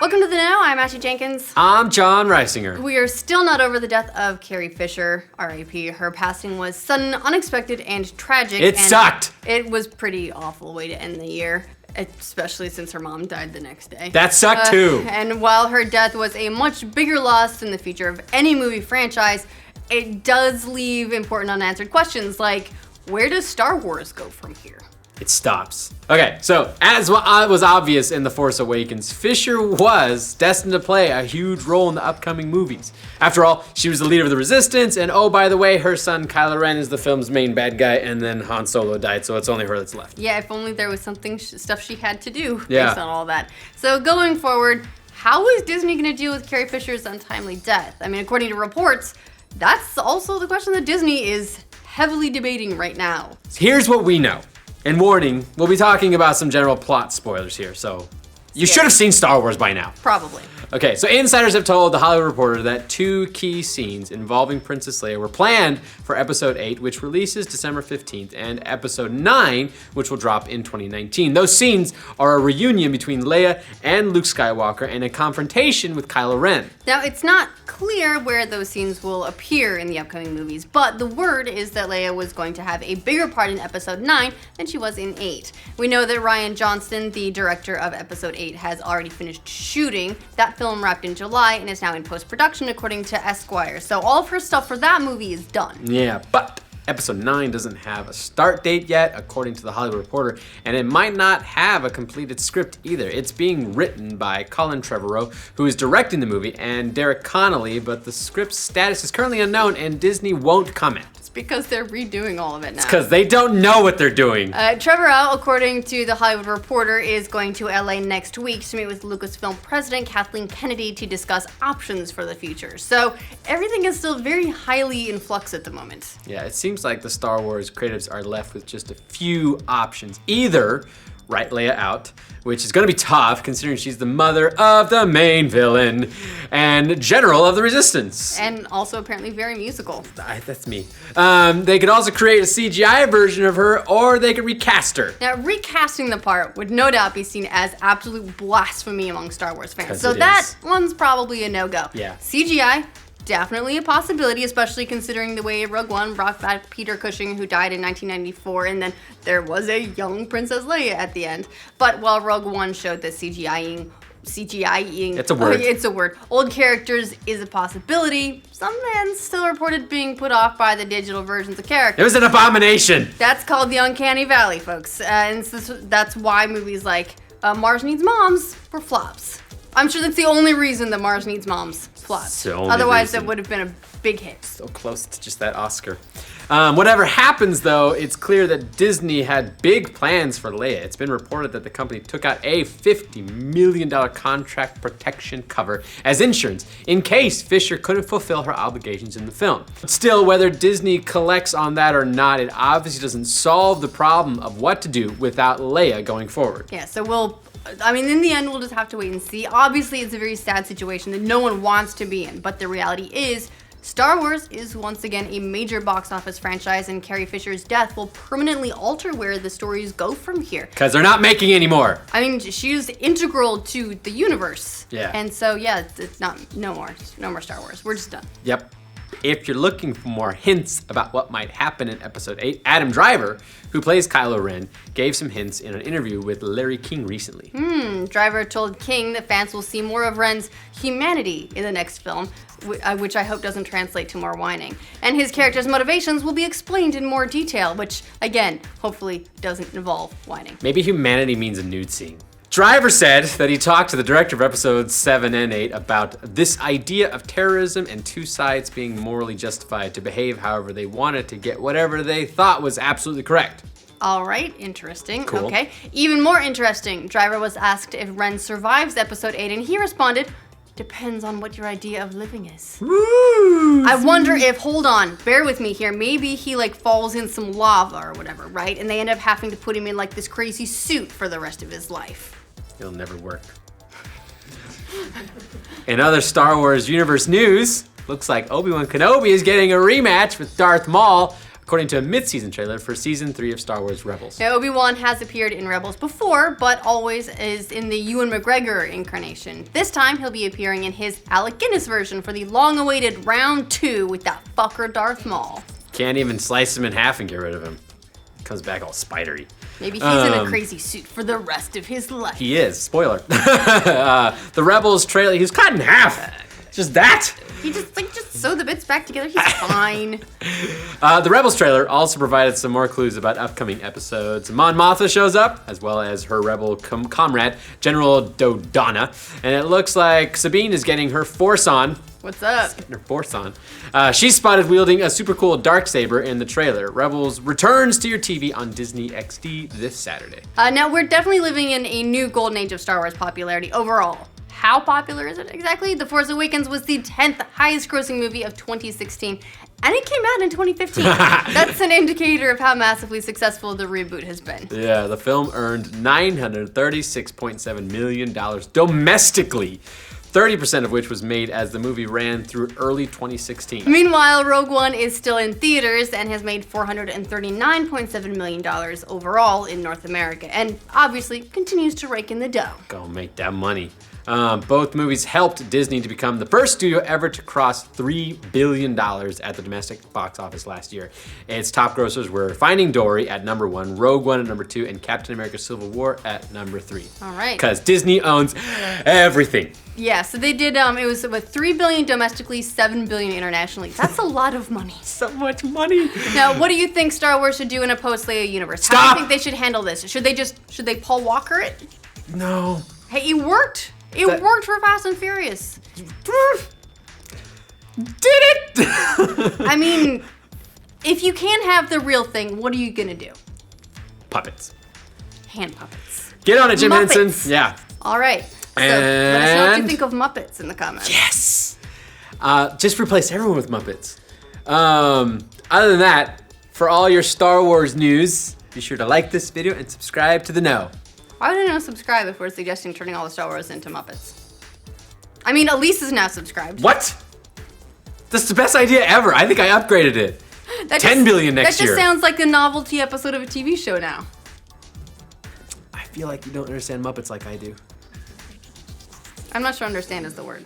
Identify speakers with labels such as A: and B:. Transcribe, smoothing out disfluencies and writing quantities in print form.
A: Welcome to the Know. I'm Ashley Jenkins.
B: I'm John Reisinger.
A: We are still not over the death of Carrie Fisher, R.I.P. Her passing was sudden, unexpected, and tragic.
B: It sucked.
A: It was pretty awful way to end the year, especially since her mom died the next day.
B: That sucked too.
A: And while her death was a much bigger loss than the future of any movie franchise, it does leave important unanswered questions like, where does Star Wars go from here?
B: It stops. Okay, so as was obvious in The Force Awakens, Fisher was destined to play a huge role in the upcoming movies. After all, she was the leader of the Resistance, and oh, by the way, her son Kylo Ren is the film's main bad guy, and then Han Solo died, so it's only her that's left.
A: Yeah, if only there was stuff she had to do
B: Yeah.
A: based on all that. So going forward, how is Disney going to deal with Carrie Fisher's untimely death? I mean, according to reports, that's also the question that Disney is heavily debating right now.
B: Here's what we know. And warning, we'll be talking about some general plot spoilers here, so you should have seen Star Wars by now.
A: Probably.
B: Okay, so insiders have told The Hollywood Reporter that 2 key scenes involving Princess Leia were planned for Episode 8, which releases December 15th, and Episode 9, which will drop in 2019. Those scenes are a reunion between Leia and Luke Skywalker and a confrontation with Kylo Ren.
A: Now, it's not clear where those scenes will appear in the upcoming movies, but the word is that Leia was going to have a bigger part in Episode 9 than she was in 8. We know that Rian Johnson, the director of Episode 8, has already finished shooting. That film wrapped in July and is now in post-production, according to Esquire. So all of her stuff for that movie is done.
B: Yeah, but Episode 9 doesn't have a start date yet, according to The Hollywood Reporter, and it might not have a completed script either. It's being written by Colin Trevorrow, who is directing the movie, and Derek Connolly, but the script's status is currently unknown, and Disney won't comment.
A: Because they're redoing all of it now.
B: It's because they don't know what they're doing.
A: Trevorrow, according to The Hollywood Reporter, is going to LA next week to meet with Lucasfilm president Kathleen Kennedy to discuss options for the future. So everything is still very highly in flux at the moment.
B: Yeah, it seems like the Star Wars creatives are left with just a few options. Either write Leia out, which is going to be tough considering she's the mother of the main villain and general of the Resistance.
A: And also apparently very musical.
B: That's me. They could also create a CGI version of her, or they could recast her.
A: Now, recasting the part would no doubt be seen as absolute blasphemy among Star Wars fans.
B: 'Cause
A: So
B: it
A: that
B: is.
A: one's probably a no-go.
B: Yeah.
A: CGI, definitely a possibility, especially considering the way Rogue One brought back Peter Cushing, who died in 1994, and then there was a young Princess Leia at the end. But while Rogue One showed that CGIing,
B: It's a word.
A: it's a word. Old characters is a possibility. Some fans still reported being put off by the digital versions of characters.
B: It was an abomination.
A: That's called the Uncanny Valley, folks. And that's why movies like Mars Needs Moms were flops. I'm sure that's the only reason that Mars Needs Moms flopped.
B: It's the only
A: Otherwise,
B: reason.
A: that would have been a big hit.
B: So close to just that Oscar. Whatever happens, though, it's clear that Disney had big plans for Leia. It's been reported that the company took out a $50 million contract protection cover as insurance in case Fisher couldn't fulfill her obligations in the film. Still, whether Disney collects on that or not, it obviously doesn't solve the problem of what to do without Leia going forward.
A: Yeah, so in the end, we'll just have to wait and see. Obviously, it's a very sad situation that no one wants to be in, but the reality is, Star Wars is once again a major box office franchise, and Carrie Fisher's death will permanently alter where the stories go from here.
B: Because they're not making any more.
A: I mean, she's integral to the universe.
B: Yeah.
A: And so, yeah, it's no more Star Wars. We're just done.
B: Yep. If you're looking for more hints about what might happen in Episode 8, Adam Driver, who plays Kylo Ren, gave some hints in an interview with Larry King recently.
A: Driver told King that fans will see more of Ren's humanity in the next film, which I hope doesn't translate to more whining. And his character's motivations will be explained in more detail, which, again, hopefully doesn't involve whining.
B: Maybe humanity means a nude scene. Driver said that he talked to the director of episodes 7 and 8 about this idea of terrorism and two sides being morally justified to behave however they wanted to get whatever they thought was absolutely correct.
A: All right, interesting.
B: Cool.
A: Okay. Even more interesting, Driver was asked if Ren survives episode 8, and he responded, "Depends on what your idea of living is."
B: Woo!
A: I wonder if, hold on, bear with me here, maybe he falls in some lava or whatever, right? And they end up having to put him in this crazy suit for the rest of his life.
B: It'll never work. In other Star Wars universe news, looks like Obi-Wan Kenobi is getting a rematch with Darth Maul. according to a mid-season trailer for Season 3 of Star Wars Rebels.
A: Now, Obi-Wan has appeared in Rebels before, but always is in the Ewan McGregor incarnation. This time, he'll be appearing in his Alec Guinness version for the long-awaited Round 2 with that fucker Darth Maul.
B: Can't even slice him in half and get rid of him. Comes back all spidery.
A: Maybe he's in a crazy suit for the rest of his life.
B: He is. Spoiler. The Rebels trailer, he was cut in half. Just that.
A: He just sew the bits back together. He's fine.
B: The Rebels trailer also provided some more clues about upcoming episodes. Mon Mothma shows up, as well as her rebel comrade, General Dodonna. And it looks like Sabine is getting her Force on.
A: What's up?
B: Her Force on. She's spotted wielding a super cool darksaber in the trailer. Rebels returns to your TV on Disney XD this Saturday.
A: Now, we're definitely living in a new golden age of Star Wars popularity overall. How popular is it exactly? The Force Awakens was the 10th highest grossing movie of 2016, and it came out in 2015. That's an indicator of how massively successful the reboot has been.
B: Yeah, the film earned $936.7 million domestically, 30% of which was made as the movie ran through early 2016.
A: Meanwhile, Rogue One is still in theaters and has made $439.7 million overall in North America, and obviously continues to rake in the dough.
B: Go make that money. Both movies helped Disney to become the first studio ever to cross $3 billion at the domestic box office last year. Its top grossers were Finding Dory at number 1, Rogue One at number 2, and Captain America Civil War at number 3.
A: All right.
B: Because Disney owns everything.
A: Yeah, so they did, it was about $3 billion domestically, $7 billion internationally. That's a lot of money.
B: So much money.
A: Now, what do you think Star Wars should do in a post-Leia universe?
B: Stop!
A: How do you think they should handle this? Should they Paul Walker it?
B: No.
A: Hey, it worked. It worked for Fast and Furious.
B: Did it?
A: I mean, if you can't have the real thing, what are you gonna do?
B: Puppets.
A: Hand puppets.
B: Get on it, Jim
A: Muppets.
B: Henson. Yeah.
A: All right. So let us know what you think of Muppets in the comments.
B: Yes. Just replace everyone with Muppets. Other than that, for all your Star Wars news, be sure to like this video and subscribe to The Know.
A: Why would anyone subscribe if we're suggesting turning all the Star Wars into Muppets? I mean, Elise is now subscribed.
B: What? That's the best idea ever. I think I upgraded it. 10 billion next year.
A: That just sounds like a novelty episode of a TV show now.
B: I feel like you don't understand Muppets like I do.
A: I'm not sure understand is the word.